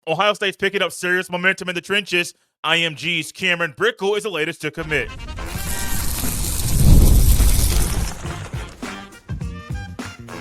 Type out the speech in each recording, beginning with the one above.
Ohio State's picking up serious momentum in the trenches. IMG's Cameron Brickle is the latest to commit.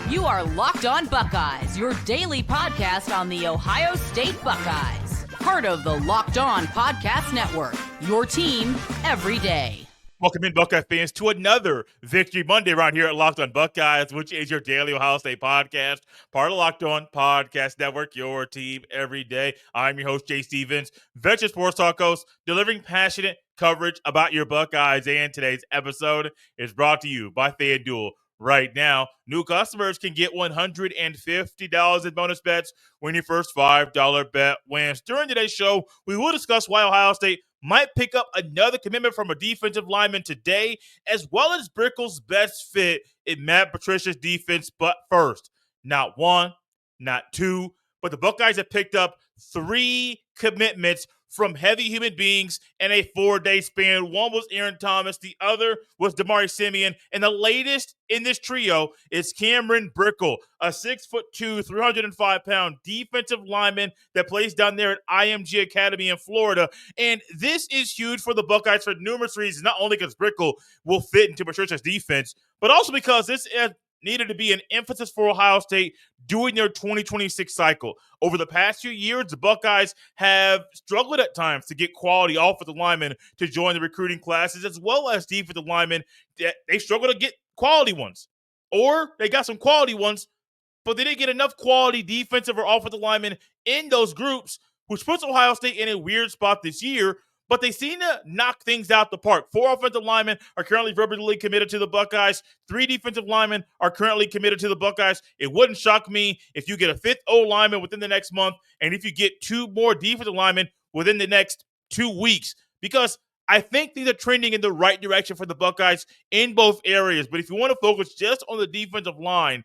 You are Locked On Buckeyes, your daily podcast on the Ohio State Buckeyes. Part of the Locked On Podcast Network, your team every day. Welcome in, Buckeye fans, to another Victory Monday around here at Locked On Buckeyes, which is your daily Ohio State podcast, part of Locked On Podcast Network, your team every day. I'm your host, Jay Stevens, veteran sports talk host, delivering passionate coverage about your Buckeyes. And today's episode is brought to you by FanDuel. Right now, new customers can get $150 in bonus bets when your first $5 bet wins. During today's show, we will discuss why Ohio State might pick up another commitment from a defensive lineman today, as well as Brickle's best fit in Matt Patricia's defense. But first, not one, not two, but the Buckeyes have picked up 3 commitments from heavy human beings in a 4-day span. One was Aaron Thomas, the other was Damari Simeon, and the latest in this trio is Cameron Brickle, a 6'2", 305-pound defensive lineman that plays down there at IMG Academy in Florida. And this is huge for the Buckeyes for numerous reasons, not only because Brickle will fit into Patricia's defense, but also because this needed to be an emphasis for Ohio State during their 2026 cycle. Over the past few years, the Buckeyes have struggled at times to get quality offensive linemen to join the recruiting classes, as well as defensive linemen. They struggle to get quality ones. Or they got some quality ones, but they didn't get enough quality defensive or offensive linemen in those groups, which puts Ohio State in a weird spot this year. But they seem to knock things out the park. 4 offensive linemen are currently verbally committed to the Buckeyes. 3 defensive linemen are currently committed to the Buckeyes. It wouldn't shock me if you get a 5th O-lineman within the next month, and if you get 2 more defensive linemen within the next 2 weeks, because I think these are trending in the right direction for the Buckeyes in both areas. But if you want to focus just on the defensive line,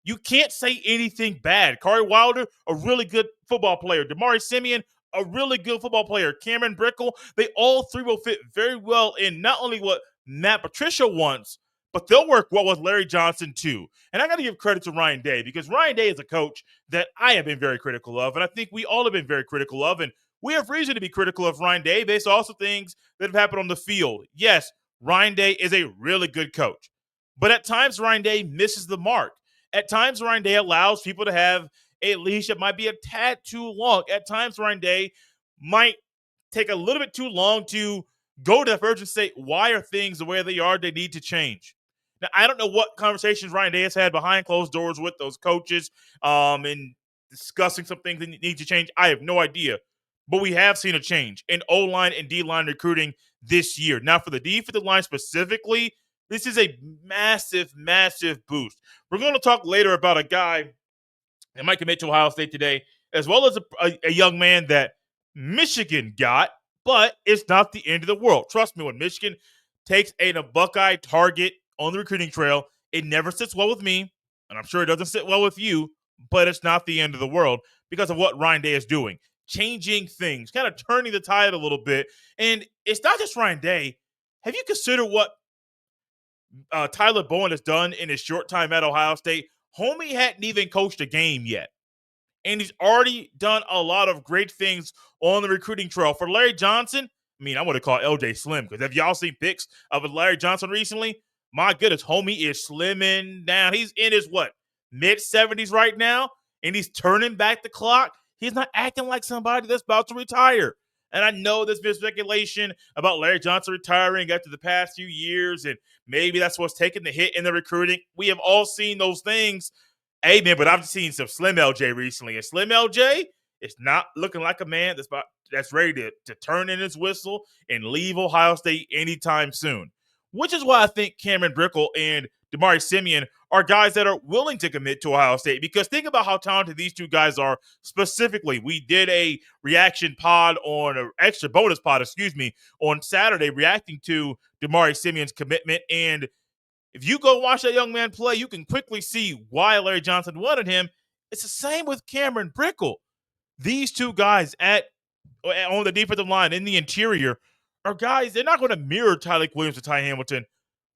you can't say anything bad. Corey Wilder, a really good football player. Damari Simeon, a really good football player. Cameron Brickle, they all 3 will fit very well in not only what Matt Patricia wants, but they'll work well with Larry Johnson too. And I got to give credit to Ryan Day, because Ryan Day is a coach that I have been very critical of, and I think we all have been very critical of, and we have reason to be critical of Ryan Day based on also things that have happened on the field. Yes, Ryan Day is a really good coach, but at times Ryan Day misses the mark. At times Ryan Day allows people to have a leash that might be a tad too long. At times, Ryan Day might take a little bit too long to go to the first and say, why are things the way they are? They need to change. Now, I don't know what conversations Ryan Day has had behind closed doors with those coaches and discussing some things that need to change. I have no idea. But we have seen a change in O-line and D-line recruiting this year. Now, for the defensive line specifically, this is a massive, massive boost. We're going to talk later about a guy that might commit to Ohio State today, as well as a young man that Michigan got, but it's not the end of the world. Trust me, when Michigan takes a Buckeye target on the recruiting trail, it never sits well with me, and I'm sure it doesn't sit well with you, but it's not the end of the world because of what Ryan Day is doing, changing things, kind of turning the tide a little bit. And it's not just Ryan Day. Have you considered what Tyler Bowen has done in his short time at Ohio State? Homie hadn't even coached a game yet, and he's already done a lot of great things on the recruiting trail. For Larry Johnson, I mean, I want to call LJ slim, because have y'all seen pics of Larry Johnson recently? My goodness, homie is slimming down. He's in his, mid-70s right now, and he's turning back the clock. He's not acting like somebody that's about to retire. And I know there's been speculation about Larry Johnson retiring after the past few years, and maybe that's what's taking the hit in the recruiting. We have all seen those things. Hey, man, but I've seen some Slim LJ recently. And Slim LJ is not looking like a man that's ready to turn in his whistle and leave Ohio State anytime soon, which is why I think Cameron Brickle and Damari Simeon are guys that are willing to commit to Ohio State, because think about how talented these two guys are. Specifically, we did a reaction pod an extra bonus pod, on Saturday, reacting to Damari Simeon's commitment. And if you go watch that young man play, you can quickly see why Larry Johnson wanted him. It's the same with Cameron Brickle. These two guys on the defensive line in the interior are guys, they're not going to mirror Tyler Williams or Ty Hamilton,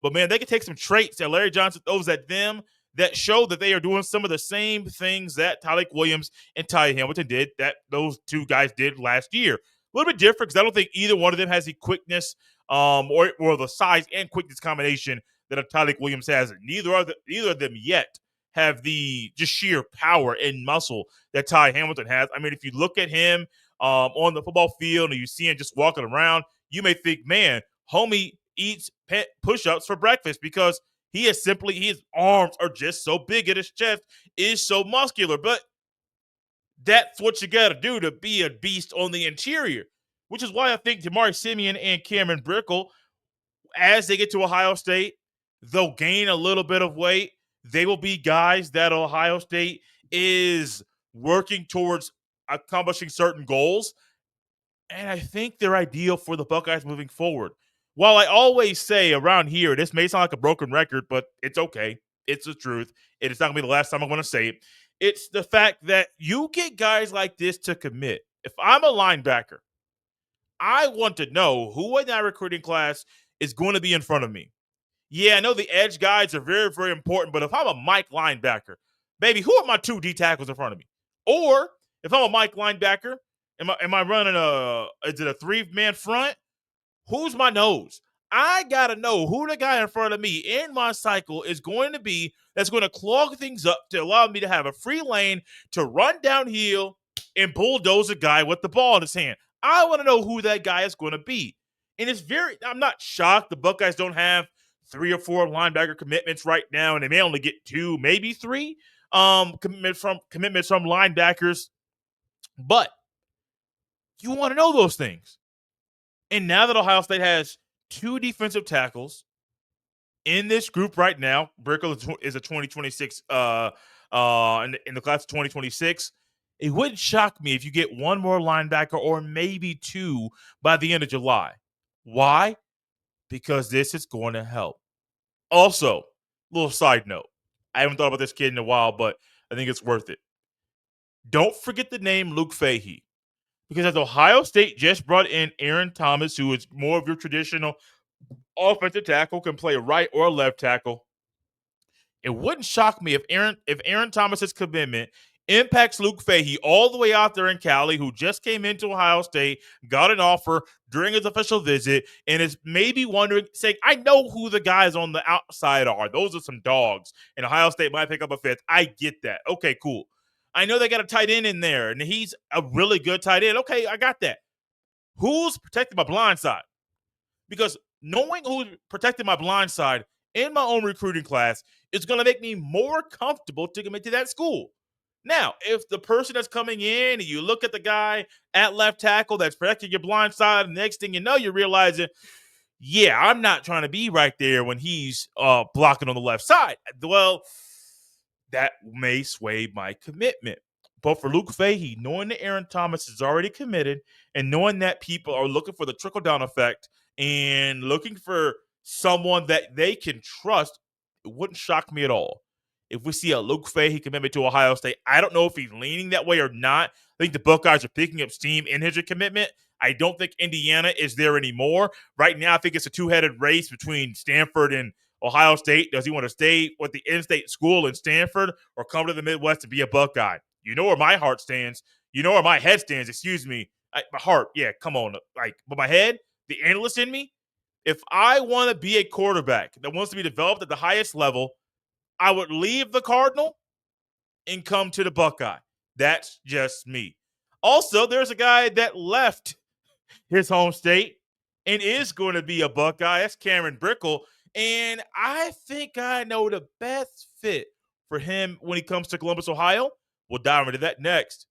but man, they can take some traits that Larry Johnson throws at them that show that they are doing some of the same things that Tyleik Williams and Ty Hamilton did, that those two guys did last year. A little bit different because I don't think either one of them has the quickness or the size and quickness combination that a Tyleik Williams has. Neither of them yet have the just sheer power and muscle that Ty Hamilton has. I mean, if you look at him on the football field and you see him just walking around, you may think, man, homie eats push-ups for breakfast because his arms are just so big and his chest is so muscular. But that's what you got to do to be a beast on the interior, which is why I think Damari Simeon and Cameron Brickle, as they get to Ohio State, they'll gain a little bit of weight. They will be guys that Ohio State is working towards accomplishing certain goals. And I think they're ideal for the Buckeyes moving forward. While I always say around here, this may sound like a broken record, but it's okay. It's the truth. It's not going to be the last time I'm going to say it. It's the fact that you get guys like this to commit. If I'm a linebacker, I want to know who in that recruiting class is going to be in front of me. Yeah, I know the edge guys are very, very important, but if I'm a Mike linebacker, baby, who are my two D tackles in front of me? Or if I'm a Mike linebacker, am I running is it a 3-man front? Who's my nose? I got to know who the guy in front of me in my cycle is going to be that's going to clog things up to allow me to have a free lane to run downhill and bulldoze a guy with the ball in his hand. I want to know who that guy is going to be. And I'm not shocked the Buckeyes don't have 3 or 4 linebacker commitments right now, and they may only get 2, maybe 3 commitments from linebackers. But you want to know those things. And now that Ohio State has 2 defensive tackles in this group right now, Brickle is a 2026 in the class of 2026. It wouldn't shock me if you get 1 more linebacker or maybe 2 by the end of July. Why? Because this is going to help. Also, little side note. I haven't thought about this kid in a while, but I think it's worth it. Don't forget the name Luke Fahey. Because as Ohio State just brought in Aaron Thomas, who is more of your traditional offensive tackle, can play right or left tackle. It wouldn't shock me if Aaron Thomas's commitment impacts Luke Fahey all the way out there in Cali, who just came into Ohio State, got an offer during his official visit, and is maybe wondering, saying, I know who the guys on the outside are. Those are some dogs, and Ohio State might pick up a 5th. I get that. Okay, cool. I know they got a tight end in there, and he's a really good tight end. Okay, I got that. Who's protecting my blind side? Because knowing who's protecting my blind side in my own recruiting class is going to make me more comfortable to commit to that school. Now, if the person that's coming in and you look at the guy at left tackle that's protecting your blind side, and the next thing you know, you're realizing, yeah, I'm not trying to be right there when he's blocking on the left side. Well, that may sway my commitment. But for Luke Fahey, knowing that Aaron Thomas is already committed and knowing that people are looking for the trickle-down effect and looking for someone that they can trust, it wouldn't shock me at all if we see a Luke Fahey commitment to Ohio State. I don't know if he's leaning that way or not. I think the Buckeyes are picking up steam in his commitment. I don't think Indiana is there anymore. Right now, I think it's a 2-headed race between Stanford and Ohio State. Does he want to stay with the in-state school in Stanford or come to the Midwest to be a Buckeye? You know where my heart stands. You know where my head stands, excuse me. My heart, yeah, come on. But my head, the analyst in me, if I want to be a quarterback that wants to be developed at the highest level, I would leave the Cardinal and come to the Buckeye. That's just me. Also, there's a guy that left his home state and is going to be a Buckeye. That's Cameron Brickle. And I think I know the best fit for him when he comes to Columbus, Ohio. We'll dive into that next.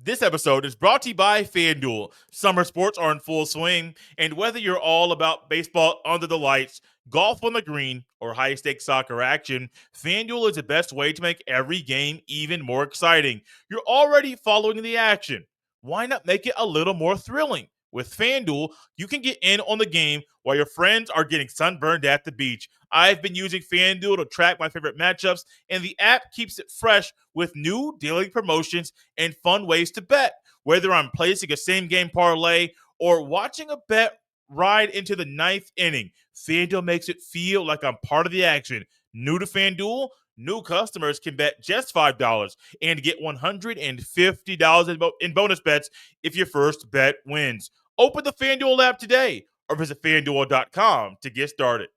This episode is brought to you by FanDuel. Summer sports are in full swing, and whether you're all about baseball under the lights, golf on the green, or high-stakes soccer action, FanDuel is the best way to make every game even more exciting. You're already following the action. Why not make it a little more thrilling? With FanDuel, you can get in on the game while your friends are getting sunburned at the beach. I've been using FanDuel to track my favorite matchups, and the app keeps it fresh with new daily promotions and fun ways to bet. Whether I'm placing a same-game parlay or watching a bet ride into the ninth inning. FanDuel makes it feel like I'm part of the action. New to FanDuel, new customers can bet just $5 and get $150 in bonus bets if your first bet wins. Open the FanDuel app today or visit FanDuel.com to get started.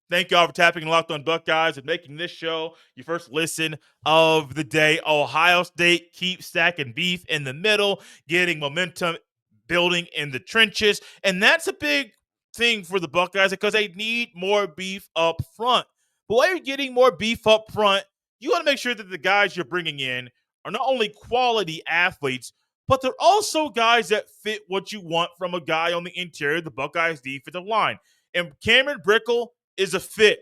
Thank y'all for tapping Locked on Buckeyes and making this show your first listen of the day. Ohio State keeps stacking beef in the middle, getting momentum building in the trenches. And that's a big thing for the Buckeyes because they need more beef up front. But while you're getting more beef up front, you want to make sure that the guys you're bringing in are not only quality athletes, but they're also guys that fit what you want from a guy on the interior of the Buckeyes defensive line. And Cameron Brickle is a fit.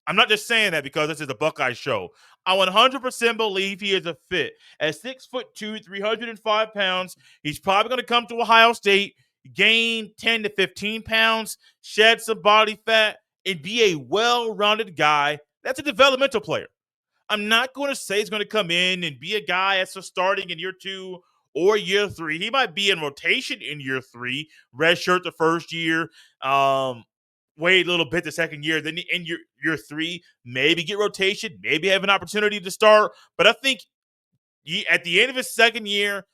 I'm not just saying that because this is a Buckeye show. I 100% believe he is a fit. At 6'2", 305 pounds, he's probably going to come to Ohio State, gain 10 to 15 pounds, shed some body fat, and be a well-rounded guy that's a developmental player. I'm not going to say he's going to come in and be a guy that's starting in year 2 or year 3. He might be in rotation in year 3, redshirt the first year, wait a little bit the second year, then in year 3, maybe get rotation, maybe have an opportunity to start. But I think at the end of his second year,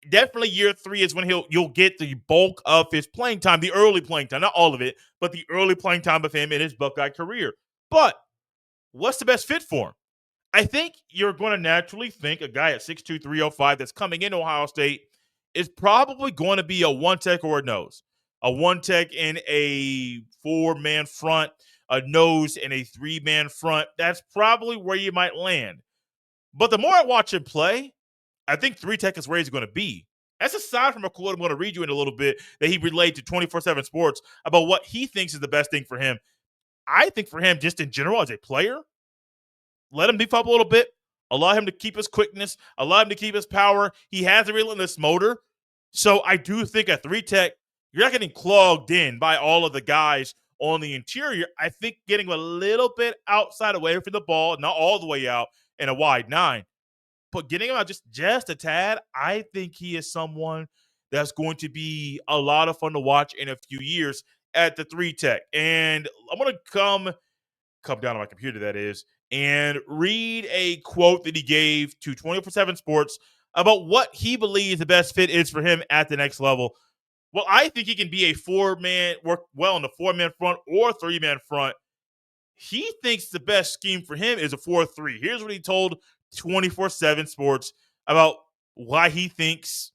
definitely year 3 is when you'll get the bulk of his playing time, the early playing time, not all of it, but the early playing time of him in his Buckeye career. But what's the best fit for him? I think you're going to naturally think a guy at 6'2", 305 that's coming into Ohio State is probably going to be a one-tech or a nose. A one-tech in a 4-man front, a nose in a 3-man front. That's probably where you might land. But the more I watch him play, I think 3-tech is where he's going to be. That's aside from a quote I'm going to read you in a little bit that he relayed to 24/7 Sports about what he thinks is the best thing for him. I think for him, just in general as a player, let him beef up a little bit. Allow him to keep his quickness. Allow him to keep his power. He has a relentless motor. So I do think at 3-tech, you're not getting clogged in by all of the guys on the interior. I think getting a little bit outside away from the ball, not all the way out in a wide 9, but getting him out just a tad, I think he is someone that's going to be a lot of fun to watch in a few years at the 3-tech. And I'm going to come down on my computer, that is, and read a quote that he gave to 24/7 Sports about what he believes the best fit is for him at the next level. Well, I think he can be a 4-man, work well in the 4-man front or 3-man front. He thinks the best scheme for him is a 4-3. Here's what he told 24/7 Sports about why he thinks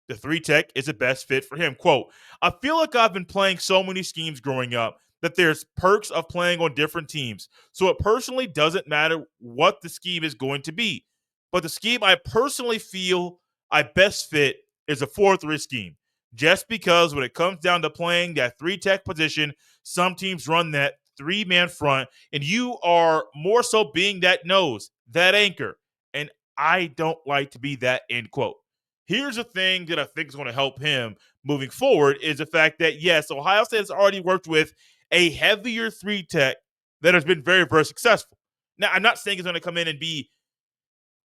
the 3-tech is the best fit for him. Quote, I feel like I've been playing so many schemes growing up that there's perks of playing on different teams. So it personally doesn't matter what the scheme is going to be. But the scheme I personally feel I best fit is a 4-3 scheme. Just because when it comes down to playing that 3-tech position, some teams run that 3-man front, and you are more so being that nose, that anchor. And I don't like to be that, end quote. Here's a thing that I think is going to help him moving forward is the fact that, yes, Ohio State has already worked with a heavier 3-tech that has been very, very successful. Now, I'm not saying he's going to come in and be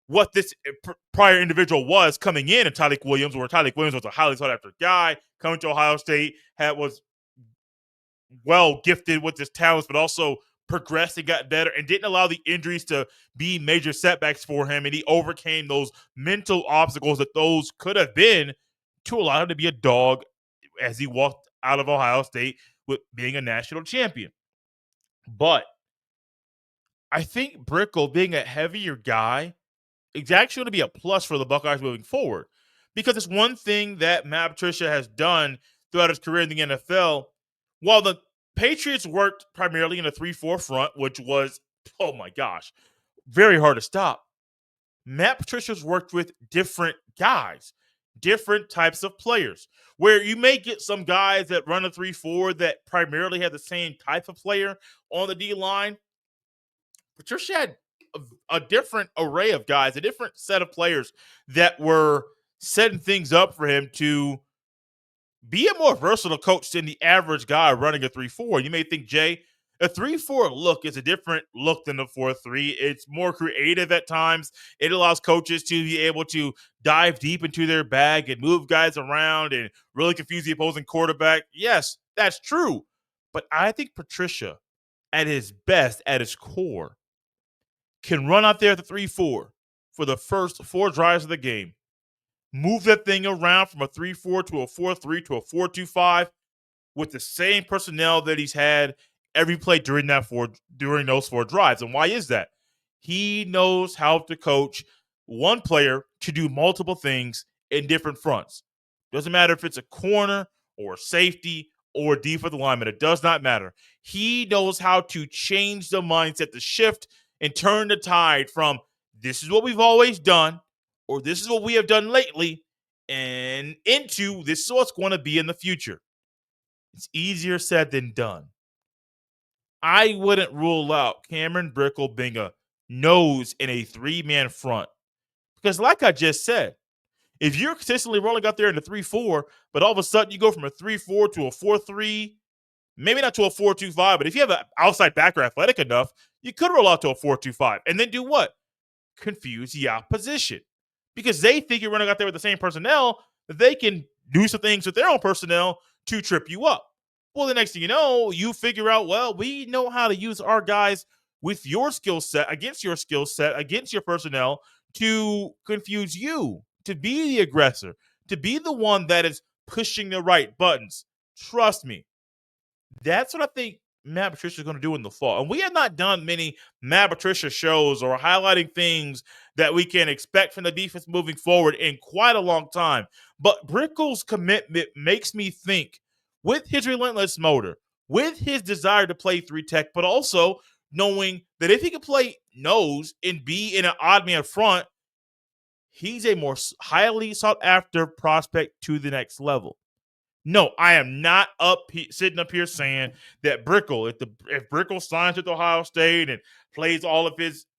what this prior individual was coming in at Tyleik Williams, where Tyleik Williams was a highly sought-after guy, coming to Ohio State, was well gifted with his talents, but also progressed and got better and didn't allow the injuries to be major setbacks for him, and he overcame those mental obstacles that those could have been to allow him to be a dog as he walked out of Ohio State with being a national champion. But I think Brickle being a heavier guy is actually going to be a plus for the Buckeyes moving forward, because it's one thing that Matt Patricia has done throughout his career in the NFL. While the Patriots worked primarily in a 3-4 front, which was, oh my gosh, very hard to stop, Matt Patricia's worked with different guys, different types of players, where you may get some guys that run a 3-4 that primarily have the same type of player on the D-line. Patricia had a different array of guys, a different set of players that were setting things up for him to be a more versatile coach than the average guy running a 3-4. You may think, Jay, A 3-4 look is a different look than the 4-3. It's more creative at times. It allows coaches to be able to dive deep into their bag and move guys around and really confuse the opposing quarterback. Yes, that's true. But I think Patricia, at his best, at his core, can run out there at the 3-4 for the first 4 drives of the game, move that thing around from a 3-4 to a 4-3 to a 4-2-5 with the same personnel that he's had every play during those 4 drives. And why is that? He knows how to coach one player to do multiple things in different fronts. Doesn't matter if it's a corner or a safety or a defensive lineman. It does not matter. He knows how to change the mindset, the shift, and turn the tide from this is what we've always done or this is what we have done lately and into this is what's going to be in the future. It's easier said than done. I wouldn't rule out Cameron Brickle being a nose in a 3-man front. Because like I just said, if you're consistently rolling out there in a 3-4, but all of a sudden you go from a 3-4 to a 4-3, maybe not to a 4-2-5, but if you have an outside backer athletic enough, you could roll out to a 4-2-5. And then do what? Confuse the opposition. Because they think you're running out there with the same personnel, that they can do some things with their own personnel to trip you up. Well, the next thing you know, you figure out, well, we know how to use our guys with your skill set, against your personnel to confuse you, to be the aggressor, to be the one that is pushing the right buttons. Trust me. That's what I think Matt Patricia is going to do in the fall. And we have not done many Matt Patricia shows or highlighting things that we can expect from the defense moving forward in quite a long time. But Brickle's commitment makes me think, with his relentless motor, with his desire to play 3-tech, but also knowing that if he can play nose and be in an odd man front, he's a more highly sought after prospect to the next level. No, I am not sitting up here saying that Brickle, if Brickle signs with Ohio State and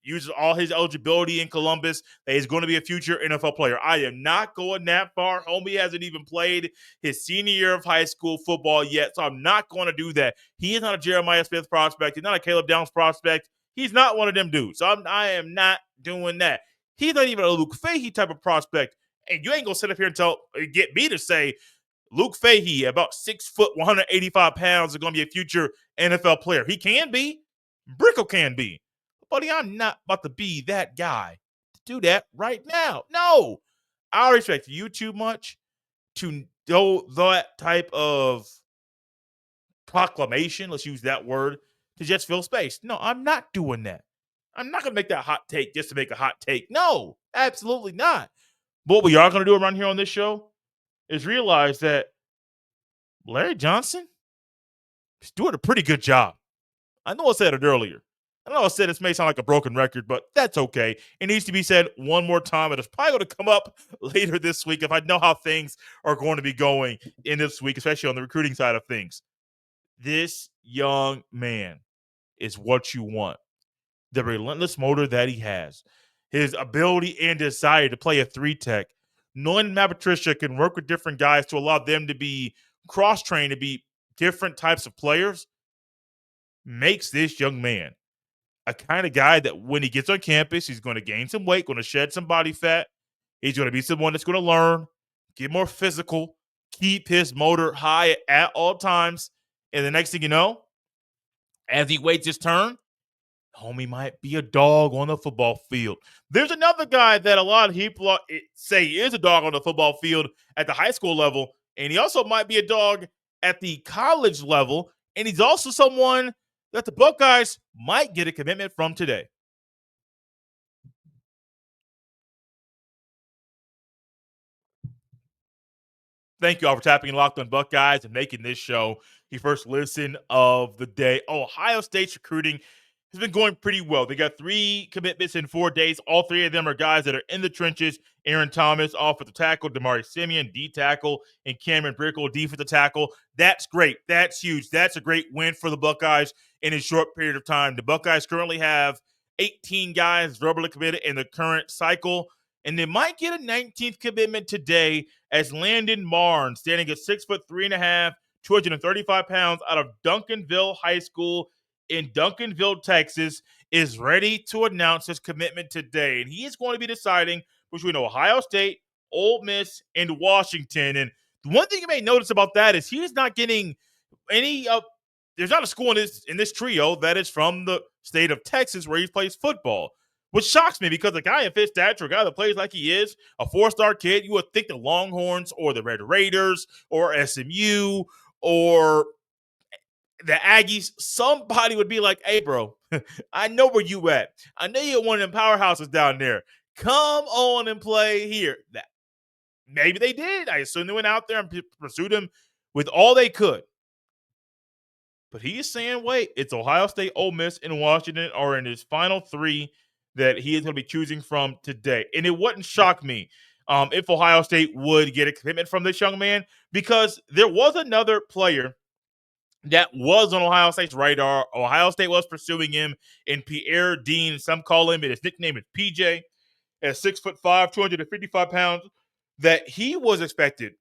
uses all his eligibility in Columbus, that he's going to be a future NFL player. I am not going that far. Homie hasn't even played his senior year of high school football yet, so I'm not going to do that. He is not a Jeremiah Smith prospect. He's not a Caleb Downs prospect. He's not one of them dudes. So I am not doing that. He's not even a Luke Fahey type of prospect. And you ain't going to sit up here and get me to say, Luke Fahey, about 6 foot, 185 pounds, is going to be a future NFL player. He can be. Brickle can be. Buddy, I'm not about to be that guy to do that right now. No. I respect you too much to know that type of proclamation, let's use that word, to just fill space. No, I'm not doing that. I'm not going to make that hot take just to make a hot take. No, absolutely not. But what we are going to do around here on this show is realize that Larry Johnson is doing a pretty good job. I know I said it earlier. I know I said this may sound like a broken record, but that's okay. It needs to be said one more time. It's probably going to come up later this week if I know how things are going to be going in this week, especially on the recruiting side of things. This young man is what you want. The relentless motor that he has, his ability and desire to play a 3-tech, knowing Matt Patricia can work with different guys to allow them to be cross-trained, to be different types of players, makes this young man a kind of guy that when he gets on campus, he's going to gain some weight, going to shed some body fat. He's going to be someone that's going to learn, get more physical, keep his motor high at all times. And the next thing you know, as he waits his turn, homie might be a dog on the football field. There's another guy that a lot of people say is a dog on the football field at the high school level, and he also might be a dog at the college level, and he's also someone that the Buckeyes might get a commitment from today. Thank you all for tapping in Locked on Buckeyes and making this show your first listen of the day. Ohio State's recruiting has been going pretty well. They got 3 commitments in 4 days. All 3 of them are guys that are in the trenches. Aaron Thomas, offensive tackle, Damari Simeon, D tackle, and Cameron Brickle, defensive tackle. That's great. That's huge. That's a great win for the Buckeyes in a short period of time. The Buckeyes currently have 18 guys verbally committed in the current cycle, and they might get a 19th commitment today as Landon Marne, standing at 6'3.5", 235 pounds, out of Duncanville High School, in Duncanville, Texas, is ready to announce his commitment today. And he is going to be deciding between Ohio State, Ole Miss, and Washington. And the one thing you may notice about that is he is not getting any there's not a school in this trio that is from the state of Texas where he plays football, which shocks me because the guy in his stature, a guy that plays like he is, a four-star kid, you would think the Longhorns or the Red Raiders or SMU or the Aggies, somebody would be like, hey, bro, I know where you at. I know you're one of them powerhouses down there. Come on and play here. Maybe they did. I assume they went out there and pursued him with all they could. But he is saying, wait, it's Ohio State, Ole Miss, and Washington are in his final three that he is going to be choosing from today. And it wouldn't shock me if Ohio State would get a commitment from this young man, because there was another player that was on Ohio State's radar. Ohio State was pursuing him in Pierre Dean. Some call him, his nickname is PJ, at 6'5", 255 pounds, that he was expected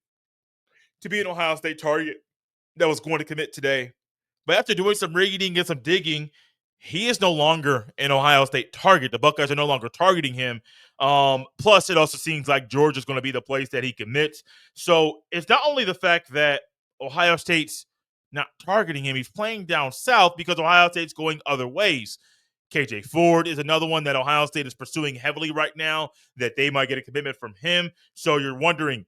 to be an Ohio State target that was going to commit today. But after doing some reading and some digging, he is no longer an Ohio State target. The Buckeyes are no longer targeting him. Plus, it also seems like Georgia's going to be the place that he commits. So it's not only the fact that Ohio State's not targeting him, he's playing down south because Ohio State's going other ways. KJ Ford is another one that Ohio State is pursuing heavily right now, that they might get a commitment from him. So you're wondering,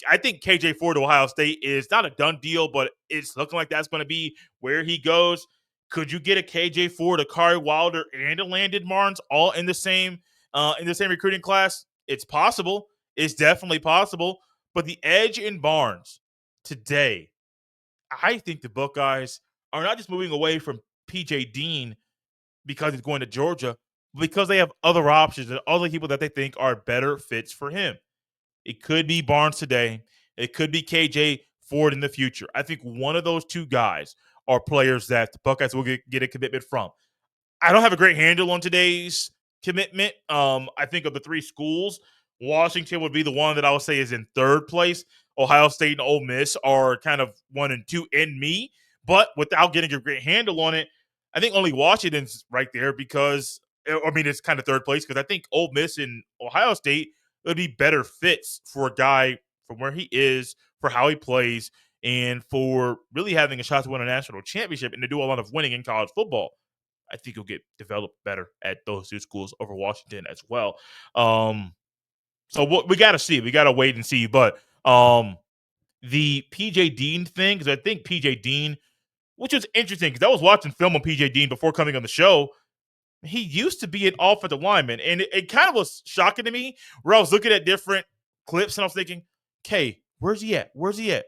I think KJ Ford to Ohio State is not a done deal, but it's looking like that's going to be where he goes. Could you get a KJ Ford, a Kari Wilder, and a Landon Barnes all in the same recruiting class? It's possible. It's definitely possible. But the edge in Barnes today, I think the Buckeyes are not just moving away from PJ Dean because he's going to Georgia, but because they have other options and other people that they think are better fits for him. It could be Barnes today. It could be KJ Ford in the future. I think one of those two guys are players that the Buckeyes will get a commitment from. I don't have a great handle on today's commitment. I think of the three schools, Washington would be the one that I would say is in third place. Ohio State and Ole Miss are kind of 1 and 2 in me. But without getting a great handle on it, I think only Washington's right there because, it's kind of third place because I think Ole Miss and Ohio State would be better fits for a guy from where he is, for how he plays, and for really having a shot to win a national championship and to do a lot of winning in college football. I think he'll get developed better at those two schools over Washington as well. So what we got to see. We got to wait and see. But the PJ Dean thing, because I think PJ Dean, which was interesting because I was watching film on PJ Dean before coming on the show. He used to be an offensive lineman, and it kind of was shocking to me where I was looking at different clips and I was thinking, okay, where's he at? Where's he at?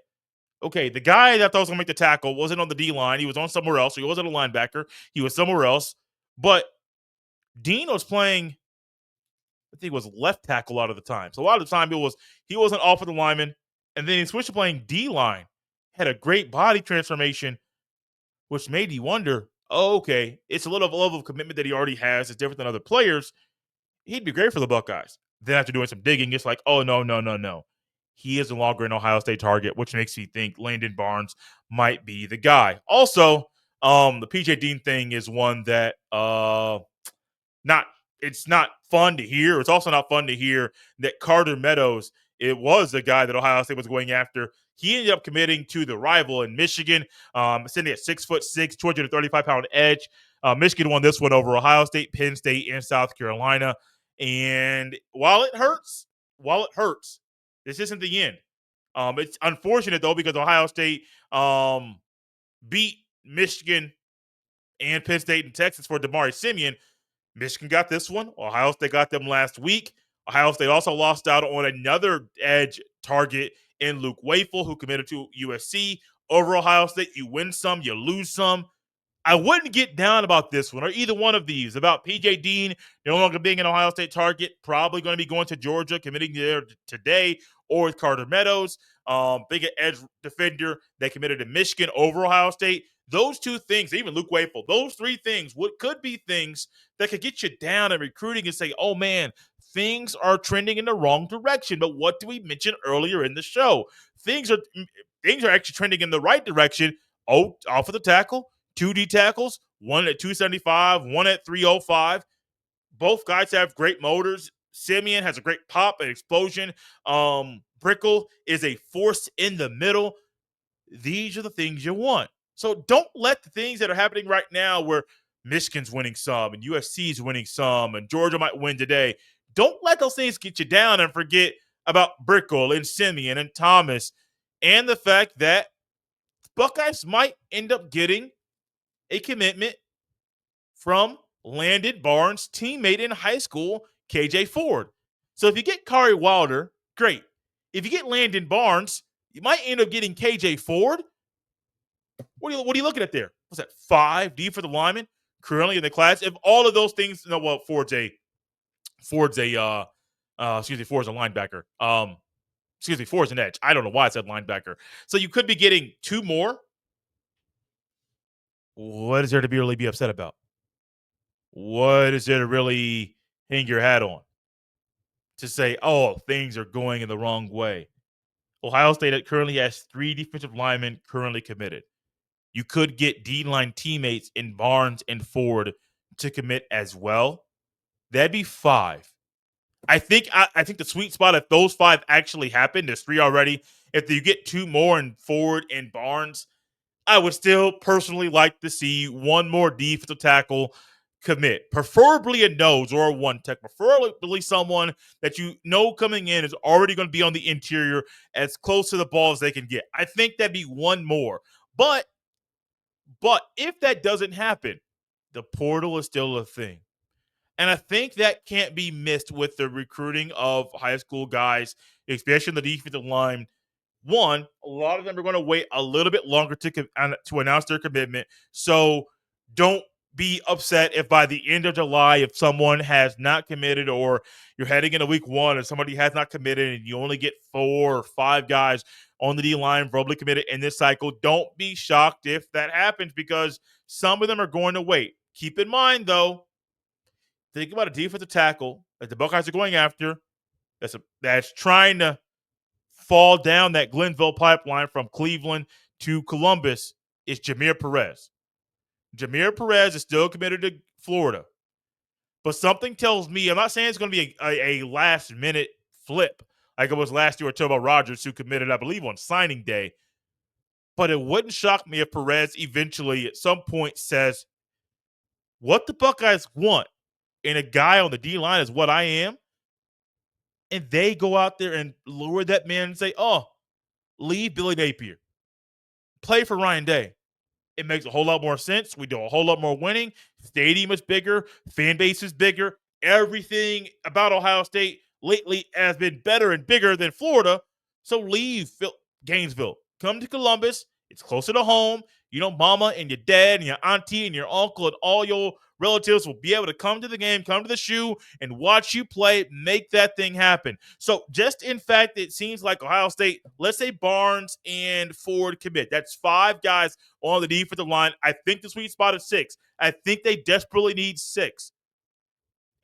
Okay, the guy that I thought was going to make the tackle wasn't on the D-line. He was on somewhere else. So he wasn't a linebacker. He was somewhere else. But Dean was playing, I think it was left tackle a lot of the time. So a lot of the time he was an offensive lineman, and then he switched to playing D-line. Had a great body transformation, which made you wonder, okay, it's a little level of commitment that he already has. It's different than other players. He'd be great for the Buckeyes. Then after doing some digging, it's like, oh, no. He is no longer an Ohio State target, which makes me think Landon Barnes might be the guy. Also, the PJ Dean thing is one that it's not fun to hear. It's also not fun to hear that Carter Meadows, it was the guy that Ohio State was going after. He ended up committing to the rival in Michigan, sitting at 6'6", 235-pound edge. Michigan won this one over Ohio State, Penn State, and South Carolina. And while it hurts, this isn't the end. It's unfortunate, though, because Ohio State beat Michigan and Penn State and Texas for Damari Simeon. Michigan got this one. Ohio State got them last week. Ohio State also lost out on another edge target in Luke Wafel, who committed to USC. Over Ohio State, you win some, you lose some. I wouldn't get down about this one or either one of these. About PJ Dean no longer being an Ohio State target, probably going to be going to Georgia, committing there today, or with Carter Meadows, big edge defender that committed to Michigan over Ohio State. Those two things, even Luke Wafel, those three things could be things that could get you down in recruiting and say, oh, man, things are trending in the wrong direction. But what did we mention earlier in the show? Things are actually trending in the right direction. Oh, off of the tackle, 2D tackles, one at 275, one at 305. Both guys have great motors. Simeon has a great pop and explosion. Brickle is a force in the middle. These are the things you want. So don't let the things that are happening right now where Michigan's winning some and USC's winning some and Georgia might win today. Don't let those things get you down and forget about Brickle and Simeon and Thomas and the fact that Buckeyes might end up getting a commitment from Landon Barnes' teammate in high school, KJ Ford. So if you get Kari Wilder, great. If you get Landon Barnes, you might end up getting KJ Ford. What are you looking at there? What's that? 5 defensive linemen currently in the class. If all of those things, no, well, Ford's a linebacker. Ford's an edge. I don't know why I said linebacker. So you could be getting 2 more. What is there to really be upset about? What is there to really hang your hat on? To say, oh, things are going in the wrong way. Ohio State currently has 3 defensive linemen currently committed. You could get D-line teammates in Barnes and Ford to commit as well. That'd be 5. I think the sweet spot, if those 5 actually happen, there's 3 already. If you get 2 more in Ford and Barnes, I would still personally like to see 1 more defensive tackle commit, preferably a nose or a 1 tech, preferably someone that you know coming in is already going to be on the interior as close to the ball as they can get. I think that'd be 1 more. But if that doesn't happen, the portal is still a thing. And I think that can't be missed with the recruiting of high school guys, especially in the defensive line. One, a lot of them are going to wait a little bit longer to announce their commitment. So don't be upset if by the end of July, if someone has not committed or you're heading into week 1 and somebody has not committed and you only get 4 or 5 guys on the D-line verbally committed in this cycle. Don't be shocked if that happens because some of them are going to wait. Keep in mind, though, think about a defensive tackle that the Buckeyes are going after that's trying to fall down that Glenville pipeline from Cleveland to Columbus is Jameer Perez. Jameer Perez is still committed to Florida. But something tells me, I'm not saying it's going to be a last-minute flip like it was last year with Tobo Rogers, who committed, I believe, on signing day. But it wouldn't shock me if Perez eventually at some point says, what the Buckeyes want in a guy on the D-line is what I am. And they go out there and lure that man and say, oh, leave Billy Napier. Play for Ryan Day. It makes a whole lot more sense. We do a whole lot more winning. Stadium is bigger. Fan base is bigger. Everything about Ohio State lately has been better and bigger than Florida. So leave Gainesville. Come to Columbus. It's closer to home. You know, mama and your dad and your auntie and your uncle and all your relatives will be able to come to the game, come to the shoe, and watch you play, make that thing happen. So just in fact, it seems like Ohio State, let's say Barnes and Ford commit. That's 5 guys on the defensive line. I think the sweet spot is 6. I think they desperately need 6,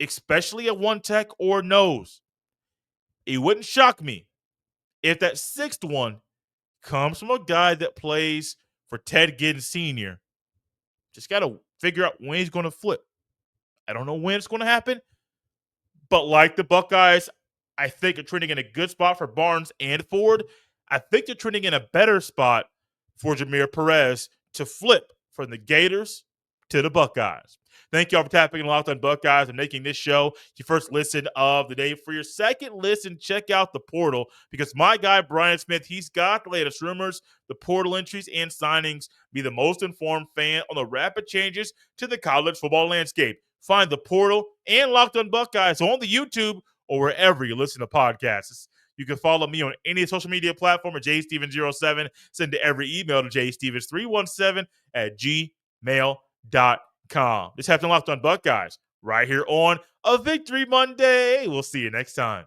especially a 1 tech or nose. It wouldn't shock me if that 6th one comes from a guy that plays for Ted Ginn Sr. Just got to figure out when he's going to flip. I don't know when it's going to happen. But like the Buckeyes, I think they're trending in a good spot for Barnes and Ford. I think they're trending in a better spot for Jameer Perez to flip from the Gators to the Buckeyes. Thank y'all for tapping in Locked on Buckeyes and making this show your first listen of the day. For your second listen, check out the portal because my guy, Brian Smith, he's got the latest rumors, the portal entries, and signings. Be the most informed fan on the rapid changes to the college football landscape. Find the portal and Locked on Buckeyes on the YouTube or wherever you listen to podcasts. You can follow me on any social media platform at jstevens07. Send every email to jstevens317@gmail.com. This has been Locked on Buckeyes right here on a Victory Monday. We'll see you next time.